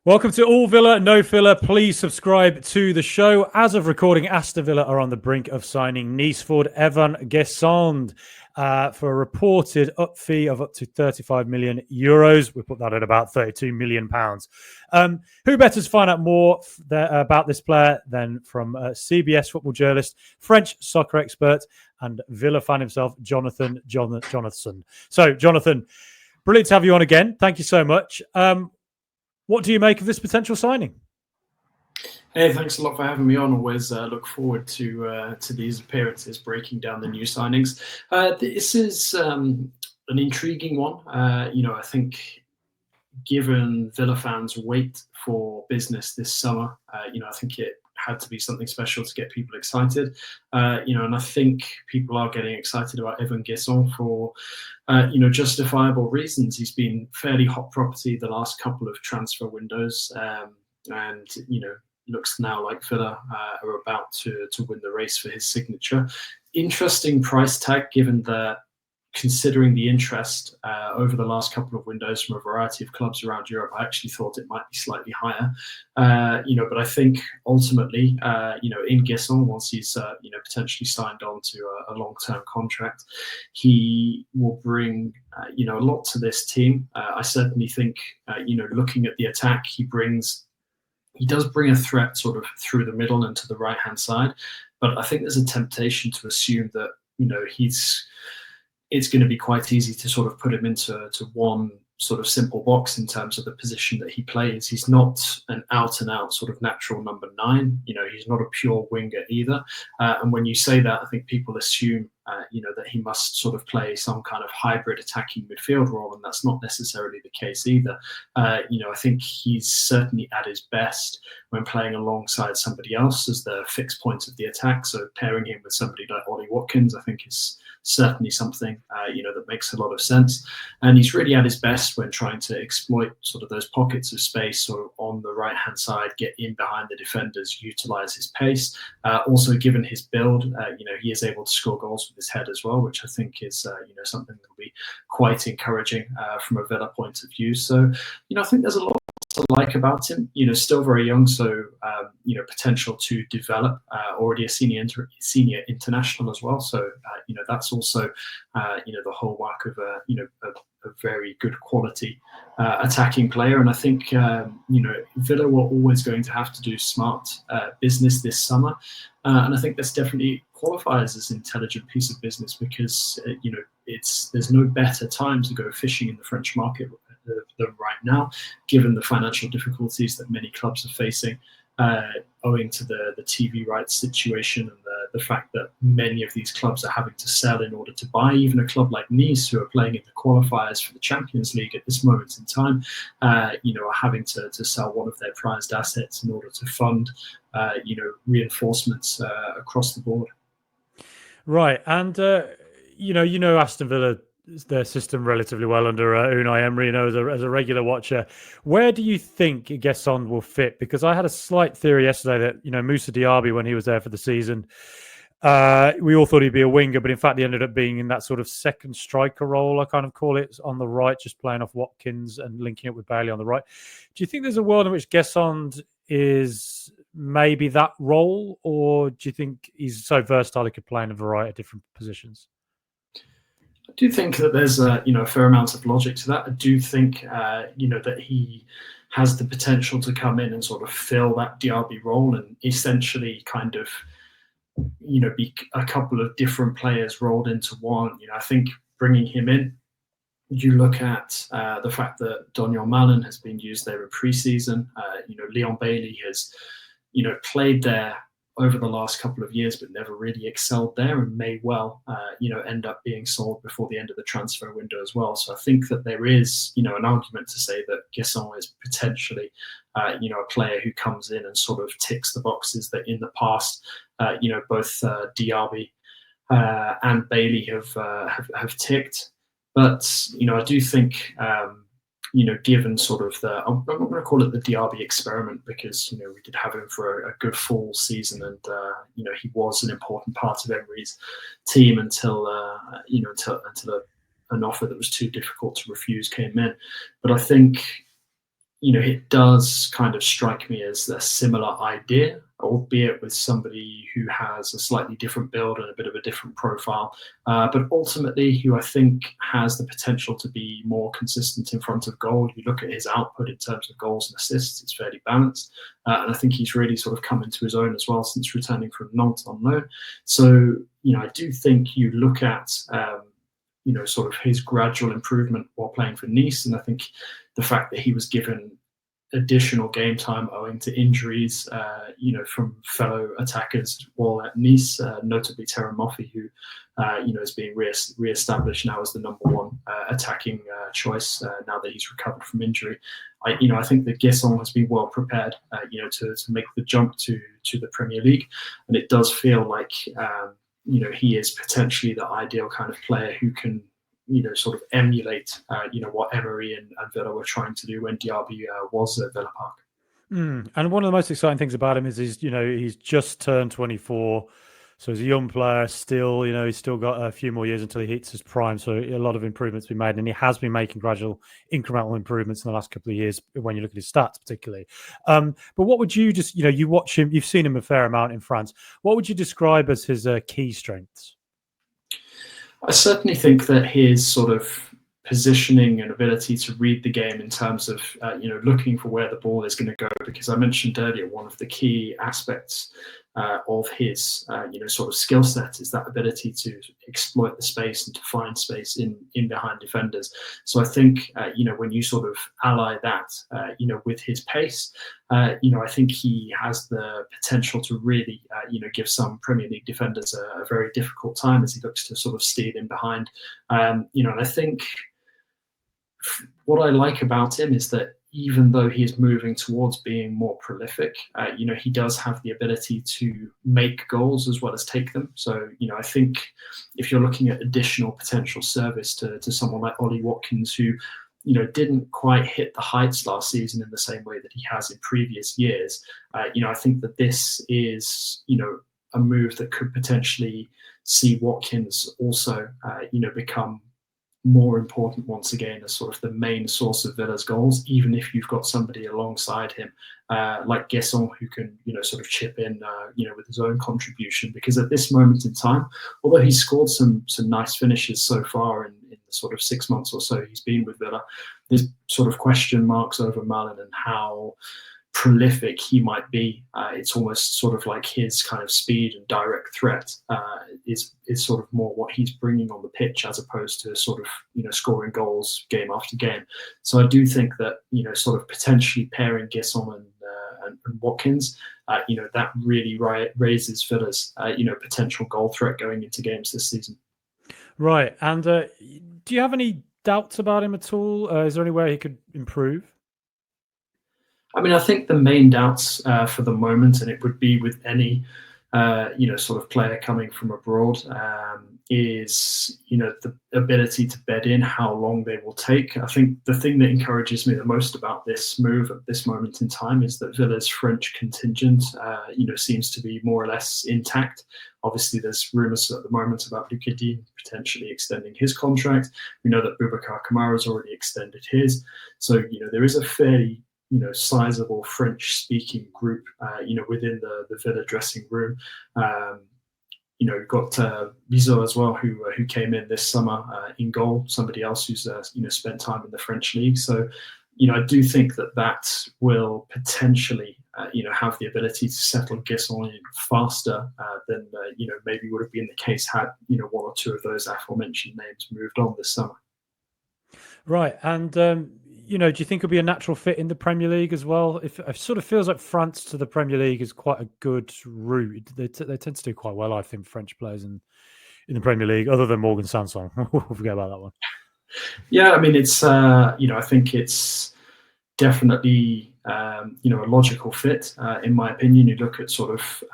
Welcome to All Villa, No Filler. Please subscribe to the show. As of recording, Aston Villa are on the brink of signing Nice forward Evann Guessand for a reported fee of up to 35 million euros. We put that at about 32 million pounds. Who better to find out more about this player than from CBS football journalist, French soccer expert, and Villa fan himself, Jonathan. So, Jonathan, brilliant to have you on again. Thank you so much. What do you make of this potential signing? Hey, thanks a lot for having me on. Always look forward to these appearances, breaking down the new signings. This is an intriguing one. I think given Villa fans' wait for business this summer, I think it had to be something special to get people excited. And I think people are getting excited about Evann Guessand for justifiable reasons. He's been fairly hot property the last couple of transfer windows, and looks now like Villa are about to win the race for his signature. Interesting price tag, given that considering the interest over the last couple of windows from a variety of clubs around Europe, I actually thought it might be slightly higher. But I think ultimately, in Guessand, once he's potentially signed on to a long-term contract, he will bring a lot to this team. I certainly think looking at the attack, he does bring a threat sort of through the middle and to the right-hand side. But I think there's a temptation to assume that it's going to be quite easy to sort of put him into one sort of simple box in terms of the position that he plays. He's not an out-and-out sort of natural number 9. He's not a pure winger either. And when you say that, I think people assume, that he must sort of play some kind of hybrid attacking midfield role, and that's not necessarily the case either. I think he's certainly at his best when playing alongside somebody else as the fixed point of the attack. So pairing him with somebody like Ollie Watkins, I think is certainly something that makes a lot of sense. And he's really at his best when trying to exploit sort of those pockets of space or on the right hand side, get in behind the defenders, utilize his pace. Also, given his build, he is able to score goals with his head as well, which I think is something that will be quite encouraging from a Villa point of view. So I think there's a lot to like about him. Still very young, so potential to develop. Already a senior international as well. So that's also the hallmark of a very good quality attacking player. And I think Villa were always going to have to do smart business this summer, and I think this definitely qualifies as an intelligent piece of business because there's no better time to go fishing in the French market than right now, given the financial difficulties that many clubs are facing, owing to the TV rights situation and the fact that many of these clubs are having to sell in order to buy. Even a club like Nice, who are playing in the qualifiers for the Champions League at this moment in time, are having to sell one of their prized assets in order to fund reinforcements across the board. Right, and Aston Villa, their system relatively well under Unai Emery. As a regular watcher, where do you think Guessand will fit? Because I had a slight theory yesterday that Moussa Diaby, when he was there for the season, we all thought he'd be a winger, but in fact he ended up being in that sort of second striker role, I kind of call it, on the right, just playing off Watkins and linking it with Bailey on the right. Do you think there's a world in which Guessand is maybe that role, or do you think he's so versatile he could play in a variety of different positions? I do think that there's a fair amount of logic to that. I do think that he has the potential to come in and sort of fill that Diaby role and essentially kind of be a couple of different players rolled into one. I think bringing him in, you look at the fact that Donyell Malen has been used there in pre-season. Leon Bailey has played there over the last couple of years, but never really excelled there, and may well, end up being sold before the end of the transfer window as well. So I think that there is, an argument to say that Guessand is potentially, a player who comes in and sort of ticks the boxes that in the past, both Diaby and Bailey have ticked. But I do think. Given sort of I'm not going to call it the Diaby experiment because, we did have him for a good full season and, he was an important part of Emery's team until an offer that was too difficult to refuse came in. But I think, it does kind of strike me as a similar idea, albeit with somebody who has a slightly different build and a bit of a different profile, but ultimately who I think has the potential to be more consistent in front of goal. You look at his output in terms of goals and assists, it's fairly balanced. And I think he's really sort of come into his own as well since returning from Nantes on loan. So, I do think you look at, sort of his gradual improvement while playing for Nice. And I think the fact that he was given additional game time owing to injuries, from fellow attackers while at Nice, notably Terem Moffi, who, is being re-established now as the number one attacking choice now that he's recovered from injury. I think that Guessand has been well prepared, to make the jump to the Premier League, and it does feel like, he is potentially the ideal kind of player who can, sort of emulate, what Emery and Villa were trying to do when Diaby was at Villa Park. And one of the most exciting things about him is he's just turned 24. So he's a young player still, he's still got a few more years until he hits his prime. So a lot of improvements been made, and he has been making gradual incremental improvements in the last couple of years when you look at his stats particularly. But what would you just, you watch him, you've seen him a fair amount in France. What would you describe as his key strengths? I certainly think that his sort of positioning and ability to read the game in terms of, looking for where the ball is going to go, because I mentioned earlier, one of the key aspects of his, sort of skill set is that ability to exploit the space and to find space in behind defenders. So I think, when you sort of ally that, with his pace, I think he has the potential to really, give some Premier League defenders a very difficult time as he looks to sort of steal in behind. And I think what I like about him is that even though he is moving towards being more prolific, he does have the ability to make goals as well as take them. So, I think if you're looking at additional potential service to someone like Ollie Watkins, who, didn't quite hit the heights last season in the same way that he has in previous years, I think that this is, a move that could potentially see Watkins also, become more important once again as sort of the main source of Villa's goals, even if you've got somebody alongside him like Guessand, who can, sort of chip in, with his own contribution. Because at this moment in time, although he's scored some nice finishes so far in the sort of 6 months or so he's been with Villa, there's sort of question marks over Malin and how prolific he might be. It's almost sort of like his kind of speed and direct threat is sort of more what he's bringing on the pitch, as opposed to sort of, scoring goals game after game. So I do think that, sort of potentially pairing Guessand and Watkins, that really raises Villa's, potential goal threat going into games this season. Right. And do you have any doubts about him at all? Is there any way he could improve? I mean, I think the main doubts for the moment, and it would be with any, sort of player coming from abroad, is, the ability to bed in how long they will take. I think the thing that encourages me the most about this move at this moment in time is that Villa's French contingent, seems to be more or less intact. Obviously, there's rumours at the moment about Lucas Digne potentially extending his contract. We know that Boubacar Kamara has already extended his. So, there is a fairly sizable French-speaking group, within the Villa dressing room. You've got Bizot as well, who came in this summer in goal. Somebody else who's spent time in the French league. So, I do think that will potentially, have the ability to settle Guessand in faster than maybe would have been the case had one or two of those aforementioned names moved on this summer. Right, and do you think it'll be a natural fit in the Premier League as well? It sort of feels like France to the Premier League is quite a good route. They tend to do quite well, I think, French players in the Premier League, other than Morgan Sanson. We'll forget about that one. Yeah, I mean, it's I think it's definitely a logical fit in my opinion. You look at sort of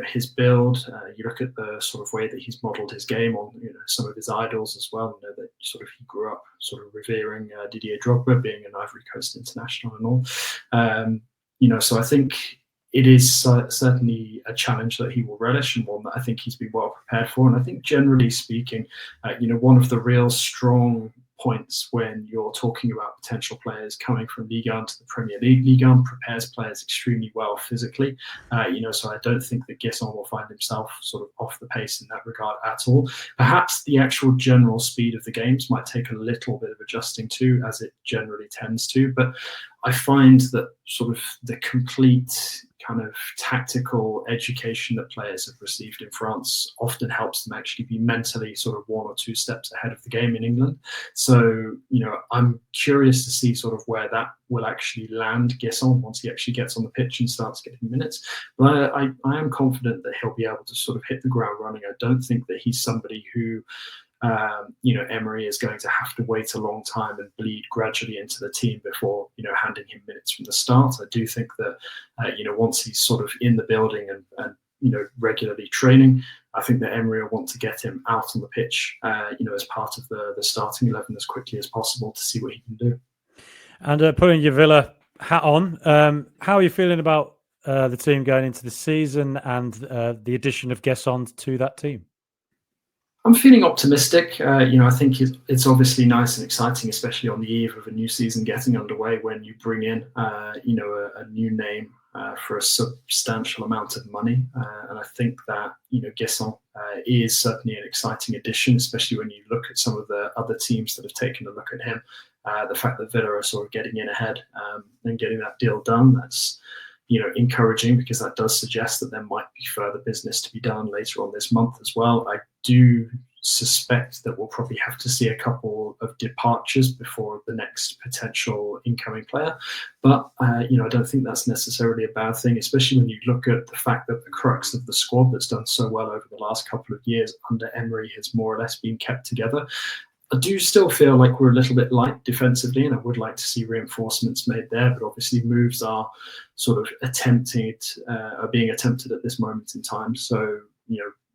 his build, you look at the sort of way that he's modelled his game on some of his idols as well. That sort of he grew up sort of revering Didier Drogba, being an Ivory Coast international and all. So I think it is certainly a challenge that he will relish, and one that I think he's been well prepared for. And I think generally speaking, one of the real strong points when you're talking about potential players coming from Ligue 1 to the Premier League. Ligue 1 prepares players extremely well physically, so I don't think that Guessand will find himself sort of off the pace in that regard at all. Perhaps the actual general speed of the games might take a little bit of adjusting to, as it generally tends to, but I find that sort of the complete kind of tactical education that players have received in France often helps them actually be mentally sort of 1 or 2 steps ahead of the game in England. So, I'm curious to see sort of where that will actually land Guessand once he actually gets on the pitch and starts getting minutes. But I am confident that he'll be able to sort of hit the ground running. I don't think that he's somebody who Emery is going to have to wait a long time and bleed gradually into the team before, handing him minutes from the start. I do think that, once he's sort of in the building and regularly training, I think that Emery will want to get him out on the pitch, as part of the starting 11 as quickly as possible to see what he can do. And putting your Villa hat on, how are you feeling about the team going into the season and the addition of Guessand to that team? I'm feeling optimistic. I think it's obviously nice and exciting, especially on the eve of a new season getting underway, when you bring in, a new name for a substantial amount of money. And I think that, Guessand is certainly an exciting addition, especially when you look at some of the other teams that have taken a look at him. The fact that Villa are sort of getting in ahead and getting that deal done, that's encouraging, because that does suggest that there might be further business to be done later on this month as well. I do suspect that we'll probably have to see a couple of departures before the next potential incoming player. But, I don't think that's necessarily a bad thing, especially when you look at the fact that the crux of the squad that's done so well over the last couple of years under Emery has more or less been kept together. I do still feel like we're a little bit light defensively, and I would like to see reinforcements made there. But obviously, moves are sort of being attempted at this moment in time. So,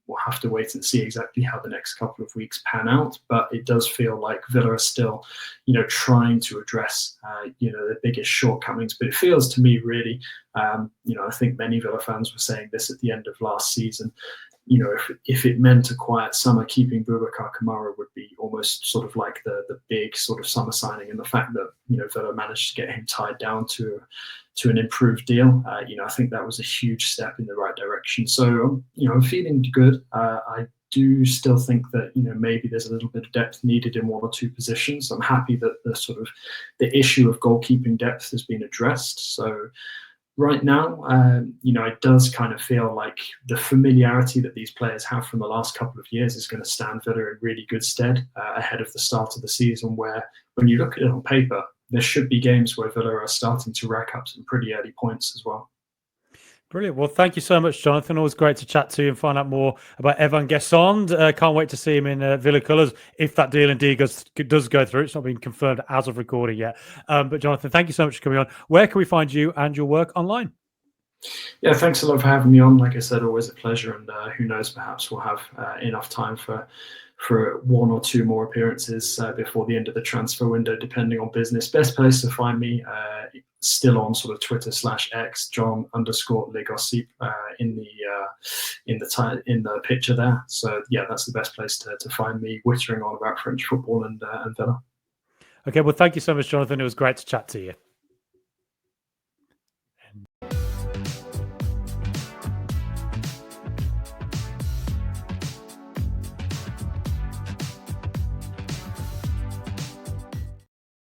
we'll have to wait and see exactly how the next couple of weeks pan out. But it does feel like Villa are still, trying to address, the biggest shortcomings. But it feels to me really, I think many Villa fans were saying this at the end of last season. If it meant a quiet summer, keeping Boubacar Kamara would be almost sort of like the big sort of summer signing. And the fact that, Villa managed to get him tied down to an improved deal, I think that was a huge step in the right direction. So, I'm feeling good. I do still think that, maybe there's a little bit of depth needed in 1 or 2 positions. I'm happy that the issue of goalkeeping depth has been addressed. So, right now, it does kind of feel like the familiarity that these players have from the last couple of years is going to stand Villa in really good stead ahead of the start of the season, where when you look at it on paper, there should be games where Villa are starting to rack up some pretty early points as well. Brilliant. Well, thank you so much, Jonathan. Always great to chat to you and find out more about Evann Guessand. Can't wait to see him in Villa colours, if that deal indeed does go through. It's not been confirmed as of recording yet. But Jonathan, thank you so much for coming on. Where can we find you and your work online? Yeah, thanks a lot for having me on. Like I said, always a pleasure. And who knows, perhaps we'll have enough time for 1 or 2 more appearances before the end of the transfer window, depending on business. Best place to find me, still on sort of Twitter /X, John_Legossip in the picture there. So yeah, that's the best place to find me, wittering on about French football and Villa. Okay, well, thank you so much, Jonathan. It was great to chat to you.